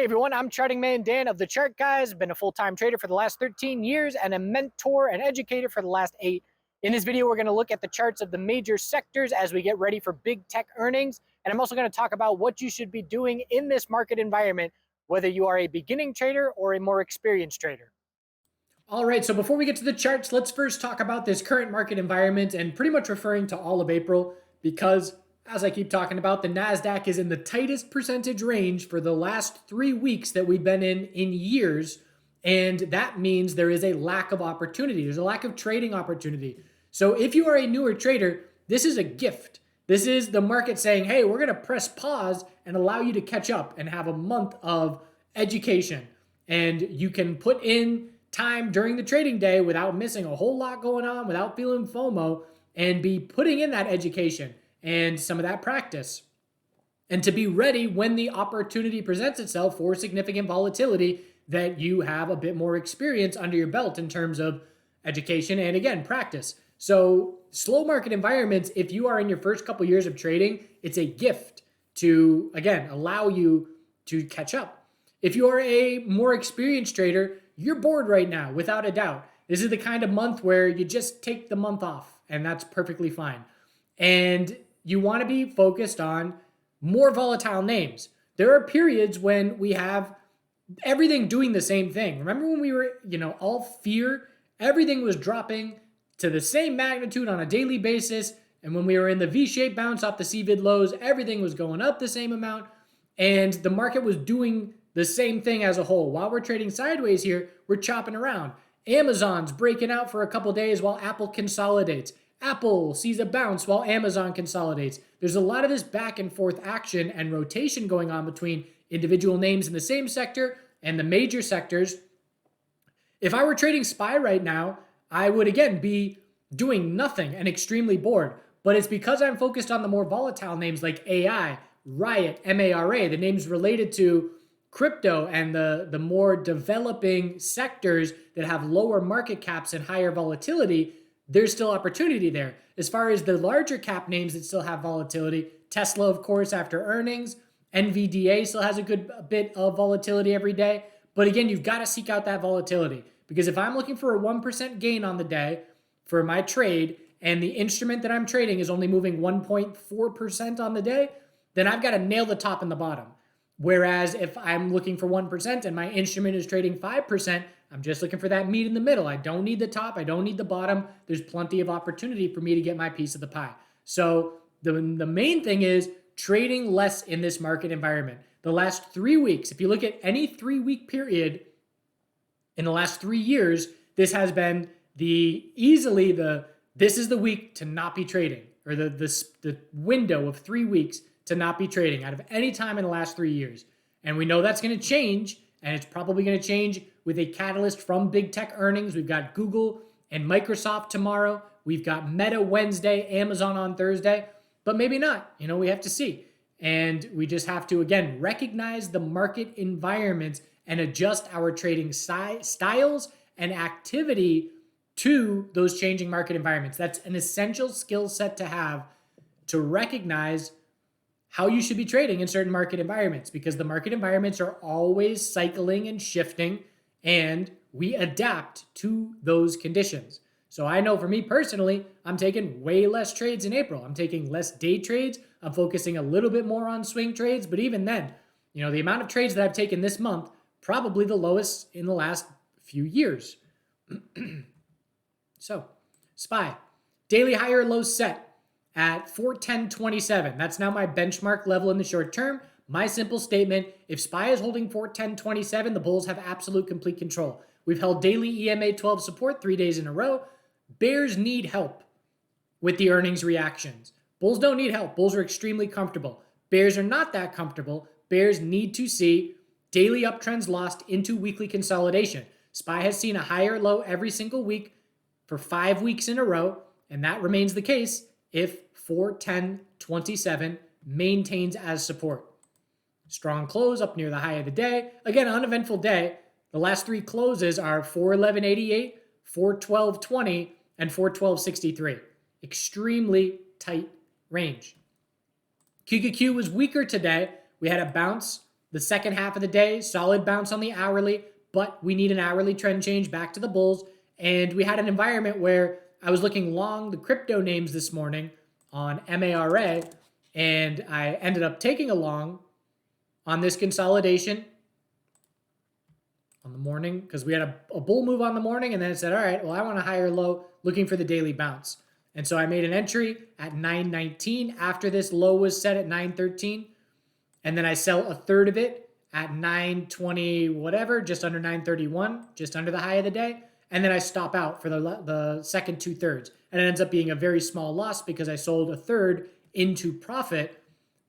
Hey everyone, I'm Charting Man Dan of TheChartGuys. Been a full-time trader for the last 13 years and a mentor and educator for the last 8. In this video, we're going to look at the charts of the major sectors as we get ready for big tech earnings. And I'm also going to talk about what you should be doing in this market environment, whether you are a beginning trader or a more experienced trader. All right, so before we get to the charts, let's first talk about this current market environment and pretty much referring to all of April because, as I keep talking about, the NASDAQ is in the tightest percentage range for the last 3 weeks that we've been in years. And that means there is a lack of opportunity. There's a lack of trading opportunity. So if you are a newer trader, this is a gift. This is the market saying, hey, we're going to press pause and allow you to catch up and have a month of education. And you can put in time during the trading day without missing a whole lot going on, without feeling FOMO, and be putting in that education and some of that practice. And to be ready when the opportunity presents itself for significant volatility, that you have a bit more experience under your belt in terms of education and, again, practice. So slow market environments, if you are in your first couple years of trading, it's a gift to, again, allow you to catch up. If you are a more experienced trader, you're bored right now, without a doubt. This is the kind of month where you just take the month off, and that's perfectly fine. And you want to be focused on more volatile names. There are periods when we have everything doing the same thing. Remember when we were, all fear? Everything was dropping to the same magnitude on a daily basis. And when we were in the V-shaped bounce off the CVID lows, everything was going up the same amount. And the market was doing the same thing as a whole. While we're trading sideways here, we're chopping around. Amazon's breaking out for a couple days while Apple consolidates. Apple sees a bounce while Amazon consolidates. There's a lot of this back and forth action and rotation going on between individual names in the same sector and the major sectors. If I were trading SPY right now, I would again be doing nothing and extremely bored. But it's because I'm focused on the more volatile names like AI, Riot, MARA, the names related to crypto and the more developing sectors that have lower market caps and higher volatility. There's still opportunity there. As far as the larger cap names that still have volatility, Tesla, of course, after earnings, NVDA still has a good bit of volatility every day. But again, you've got to seek out that volatility, because if I'm looking for a 1% gain on the day for my trade and the instrument that I'm trading is only moving 1.4% on the day, then I've got to nail the top and the bottom. Whereas if I'm looking for 1% and my instrument is trading 5%, I'm just looking for that meat in the middle. I don't need the top. I don't need the bottom. There's plenty of opportunity for me to get my piece of the pie. So the main thing is trading less in this market environment. The last 3 weeks, if you look at any 3-week period in the last 3 years, this has been this is the week to not be trading, or the window of 3 weeks to not be trading out of any time in the last 3 years. And we know that's going to change, and it's probably going to change with a catalyst from big tech earnings. We've got Google and Microsoft tomorrow. We've got Meta Wednesday, Amazon on Thursday, but maybe not. We have to see. And we just have to, again, recognize the market environments and adjust our trading styles and activity to those changing market environments. That's an essential skill set to have, to recognize how you should be trading in certain market environments, because the market environments are always cycling and shifting, and we adapt to those conditions. So I know for me personally, I'm taking way less trades in April. I'm taking less day trades. I'm focusing a little bit more on swing trades. But even then, the amount of trades that I've taken this month, probably the lowest in the last few years. So, SPY, daily higher low set at 410.27. That's now my benchmark level in the short term. My simple statement, if SPY is holding 410.27, the bulls have absolute complete control. We've held daily EMA 12 support 3 days in a row. Bears need help with the earnings reactions. Bulls don't need help. Bulls are extremely comfortable. Bears are not that comfortable. Bears need to see daily uptrends lost into weekly consolidation. SPY has seen a higher low every single week for 5 weeks in a row, and that remains the case if 410.27 maintains as support. Strong close up near the high of the day. Again, uneventful day. The last 3 closes are 411.88, 412.20, and 412.63. Extremely tight range. QQQ was weaker today. We had a bounce The second half of the day, solid bounce on the hourly, but we need an hourly trend change back to the bulls. And we had an environment where I was looking long the crypto names this morning on MARA, and I ended up taking a long on this consolidation on the morning because we had a bull move on the morning, and then it said, all right, well, I want a higher low looking for the daily bounce. And so I made an entry at 919 after this low was set at 913. And then I sell a third of it at 920 whatever, just under 931, just under the high of the day. And then I stop out for the second 2/3. And it ends up being a very small loss because I sold a third into profit.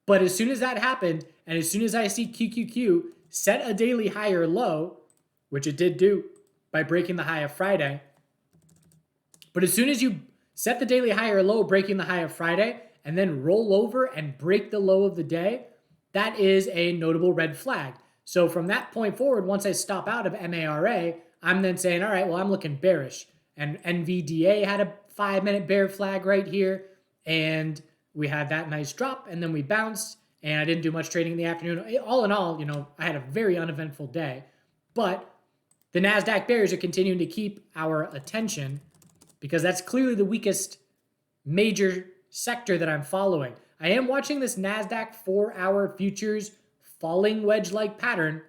But as soon as that happened, and as soon as I see QQQ set a daily higher low, which it did do by breaking the high of Friday, but as soon as you set the daily high or low, breaking the high of Friday, and then roll over and break the low of the day, that is a notable red flag. So from that point forward, once I stop out of MARA, I'm then saying, all right, well, I'm looking bearish. And NVDA had a 5-minute bear flag right here, and we had that nice drop, and then we bounced, and I didn't do much trading in the afternoon. All in all, I had a very uneventful day. But the NASDAQ bears are continuing to keep our attention because that's clearly the weakest major sector that I'm following. I am watching this NASDAQ 4-hour futures falling wedge-like pattern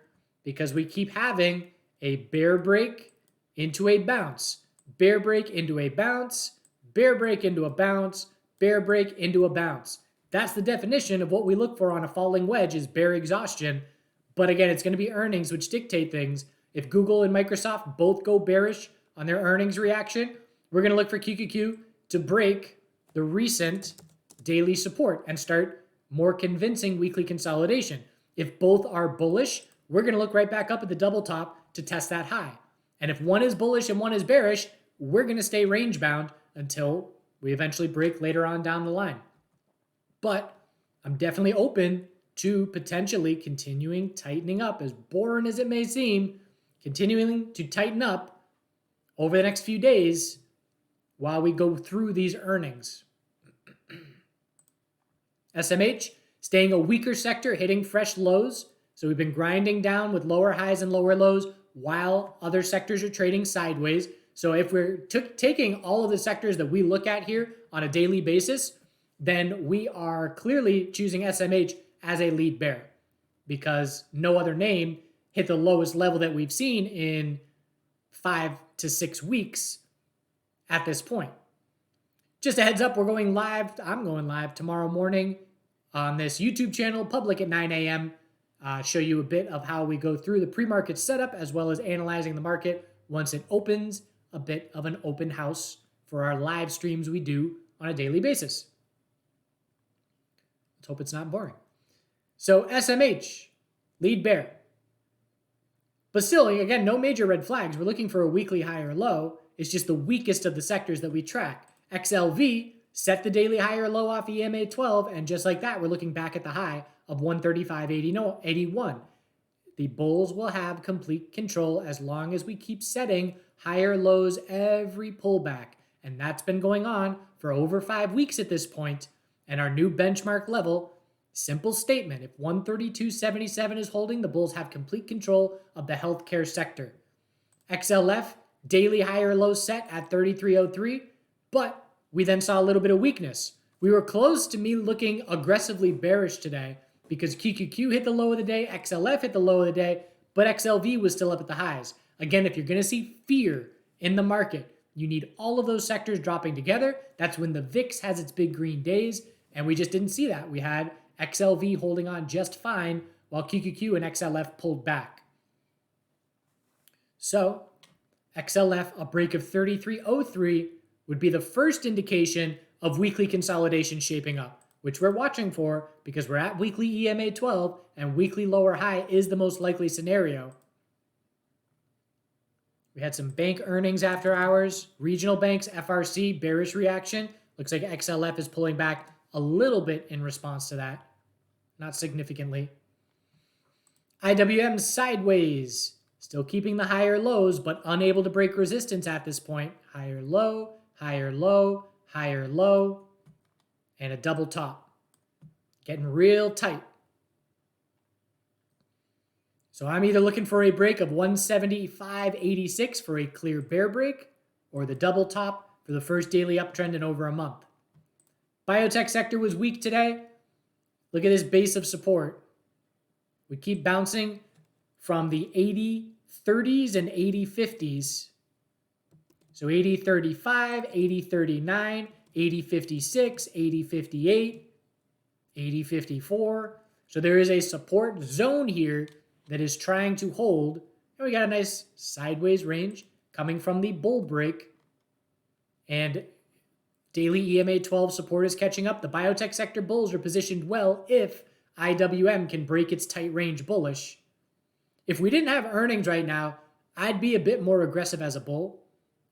because we keep having a bear break into a bounce, bear break into a bounce, bear break into a bounce, bear break into a bounce. That's the definition of what we look for on a falling wedge is bear exhaustion. But again, it's going to be earnings which dictate things. If Google and Microsoft both go bearish on their earnings reaction, we're going to look for QQQ to break the recent daily support and start more convincing weekly consolidation. If both are bullish, we're going to look right back up at the double top to test that high. And if one is bullish and one is bearish, we're going to stay range bound until we eventually break later on down the line. But I'm definitely open to potentially continuing tightening up, as boring as it may seem, continuing to tighten up over the next few days while we go through these earnings. SMH, staying a weaker sector, hitting fresh lows. So we've been grinding down with lower highs and lower lows while other sectors are trading sideways. So if we're taking all of the sectors that we look at here on a daily basis, then we are clearly choosing SMH as a lead bear because no other name hit the lowest level that we've seen in 5 to 6 weeks at this point. Just a heads up, we're going live. I'm going live tomorrow morning on this YouTube channel, public at 9 a.m. Show you a bit of how we go through the pre-market setup as well as analyzing the market once it opens, a bit of an open house for our live streams we do on a daily basis. Let's hope it's not boring. So SMH, lead bear. But still, again, no major red flags. We're looking for a weekly high or low. It's just the weakest of the sectors that we track. XLV set the daily high or low off EMA 12, and just like that, we're looking back at the high of 135.81. The bulls will have complete control as long as we keep setting higher lows every pullback. And that's been going on for over 5 weeks at this point. And our new benchmark level, simple statement, if 132.77 is holding, the bulls have complete control of the healthcare sector. XLF, daily higher low set at 33.03, but we then saw a little bit of weakness. We were close to me looking aggressively bearish today because QQQ hit the low of the day, XLF hit the low of the day, but XLV was still up at the highs. Again, if you're going to see fear in the market, you need all of those sectors dropping together. That's when the VIX has its big green days, and we just didn't see that. We had XLV holding on just fine while QQQ and XLF pulled back. So XLF, a break of 33.03 would be the first indication of weekly consolidation shaping up, which we're watching for because we're at weekly EMA 12 and weekly lower high is the most likely scenario. We had some bank earnings after hours. Regional banks, FRC, bearish reaction. Looks like XLF is pulling back a little bit in response to that. Not significantly. IWM sideways. Still keeping the higher lows, but unable to break resistance at this point. Higher low, higher low, higher low, and a double top. Getting real tight. So I'm either looking for a break of 175.86 for a clear bear break, or the double top for the first daily uptrend in over a month. Biotech sector was weak today. Look at this base of support. We keep bouncing from the 80.30s and 80.50s. So 80.35, 80.39, 80.56, 80.58, 80.54. So there is a support zone here that is trying to hold. And we got a nice sideways range coming from the bull break. And daily EMA 12 support is catching up. The biotech sector bulls are positioned well if IWM can break its tight range bullish. If we didn't have earnings right now, I'd be a bit more aggressive as a bull.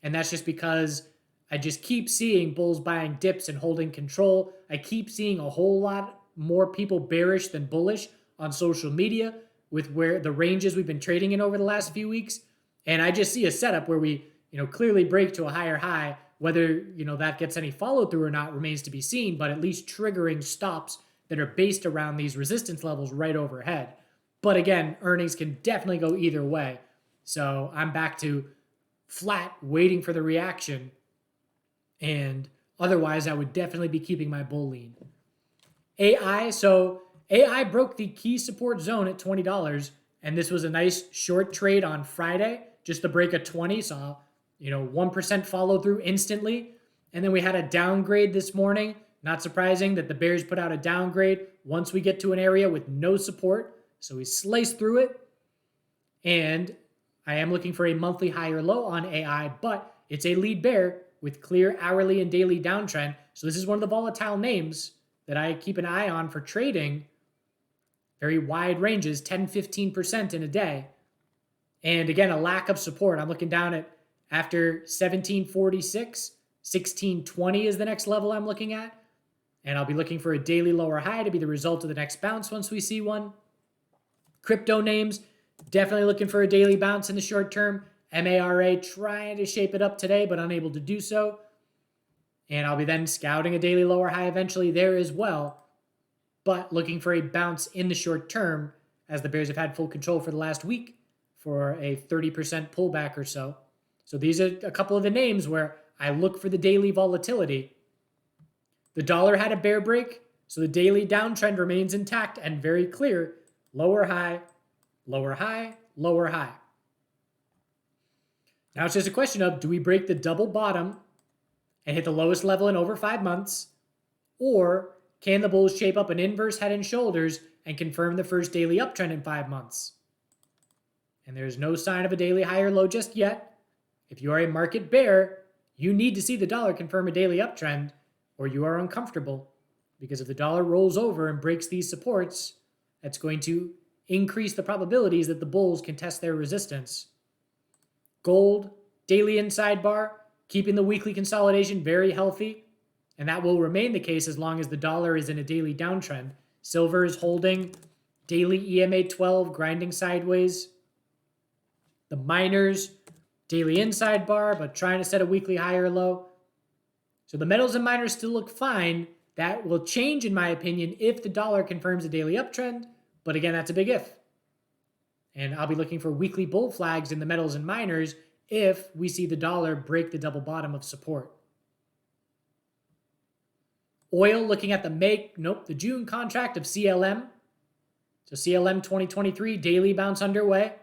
And that's just because I just keep seeing bulls buying dips and holding control. I keep seeing a whole lot more people bearish than bullish on social media with where the ranges we've been trading in over the last few weeks. And I just see a setup where we, clearly break to a higher high. Whether, that gets any follow through or not remains to be seen, but at least triggering stops that are based around these resistance levels right overhead. But again, earnings can definitely go either way. So I'm back to flat, waiting for the reaction. And otherwise, I would definitely be keeping my bull lean. AI, so AI broke the key support zone at $20. And this was a nice short trade on Friday, just the break of 20. Saw 1% follow through instantly. And then we had a downgrade this morning. Not surprising that the bears put out a downgrade once we get to an area with no support. So we sliced through it. And I am looking for a monthly high or low on AI, but it's a lead bear with clear hourly and daily downtrend. So this is one of the volatile names that I keep an eye on for trading. Very wide ranges, 10-15% in a day. And again, a lack of support. I'm looking down at after 1746, 1620 is the next level I'm looking at. And I'll be looking for a daily lower high to be the result of the next bounce once we see one. Crypto names, definitely looking for a daily bounce in the short term. MARA trying to shape it up today, but unable to do so. And I'll be then scouting a daily lower high eventually there as well. But looking for a bounce in the short term as the bears have had full control for the last week for a 30% pullback or so. So these are a couple of the names where I look for the daily volatility. The dollar had a bear break, so the daily downtrend remains intact and very clear. Lower high, lower high, lower high. Now it's just a question of, do we break the double bottom and hit the lowest level in over 5 months? Or can the bulls shape up an inverse head and shoulders and confirm the first daily uptrend in 5 months? And there's no sign of a daily high or low just yet. If you are a market bear, you need to see the dollar confirm a daily uptrend, or you are uncomfortable. Because if the dollar rolls over and breaks these supports, that's going to increase the probabilities that the bulls can test their resistance. Gold, daily inside bar, keeping the weekly consolidation very healthy, and that will remain the case as long as the dollar is in a daily downtrend. Silver is holding, daily EMA 12 grinding sideways. The miners, daily inside bar, but trying to set a weekly high or low. So the metals and miners still look fine. That will change, in my opinion, if the dollar confirms a daily uptrend. But again, that's a big if. And I'll be looking for weekly bull flags in the metals and miners if we see the dollar break the double bottom of support. Oil, looking at the June contract of CLM. So CLM 2023, daily bounce underway.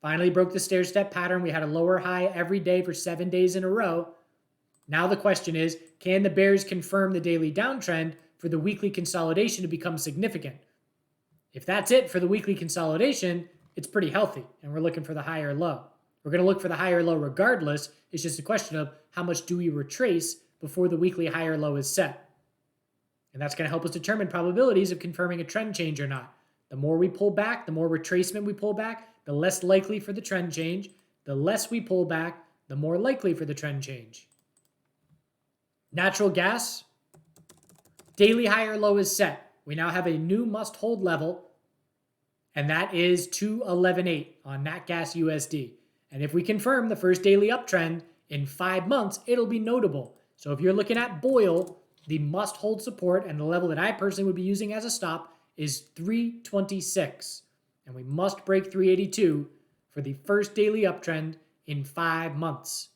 Finally broke the stair-step pattern. We had a lower high every day for 7 days in a row. Now the question is, can the bears confirm the daily downtrend for the weekly consolidation to become significant? If that's it for the weekly consolidation, it's pretty healthy, and we're looking for the high or low. We're going to look for the high or low regardless. It's just a question of how much do we retrace before the weekly high or low is set. And that's going to help us determine probabilities of confirming a trend change or not. The more we pull back, the more retracement we pull back, the less likely for the trend change. The less we pull back, the more likely for the trend change. Natural gas, daily high or low is set. We now have a new must-hold level, and that is 211.8 on Nat Gas USD. And if we confirm the first daily uptrend in 5 months, it'll be notable. So if you're looking at Boyle, the must-hold support and the level that I personally would be using as a stop is 326. And we must break 382 for the first daily uptrend in 5 months.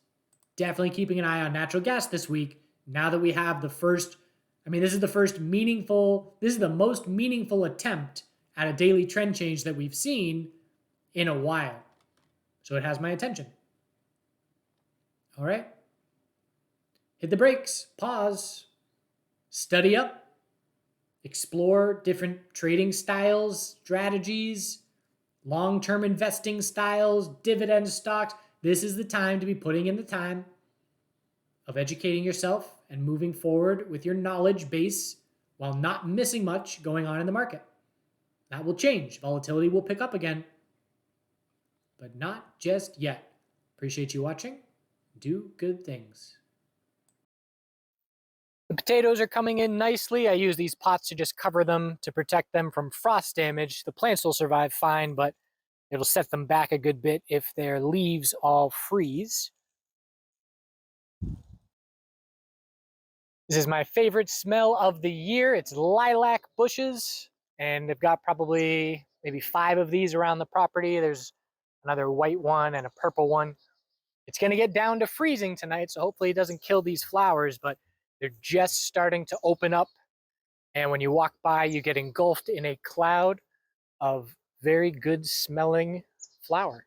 Definitely keeping an eye on natural gas this week. Now that we have the first, this is the most meaningful attempt at a daily trend change that we've seen in a while. So it has my attention. All right. Hit the brakes, pause, study up, explore different trading styles, strategies, long-term investing styles, dividend stocks. This is the time to be putting in the time of educating yourself and moving forward with your knowledge base while not missing much going on in the market. That will change. Volatility will pick up again, but not just yet. Appreciate you watching. Do good things. The potatoes are coming in nicely. I use these pots to just cover them to protect them from frost damage. The plants will survive fine, but it'll set them back a good bit if their leaves all freeze. This is my favorite smell of the year. It's lilac bushes, and they've got probably maybe 5 of these around the property. There's another white one and a purple one. It's going to get down to freezing tonight, so hopefully it doesn't kill these flowers, but they're just starting to open up. And when you walk by, you get engulfed in a cloud of very good smelling flower.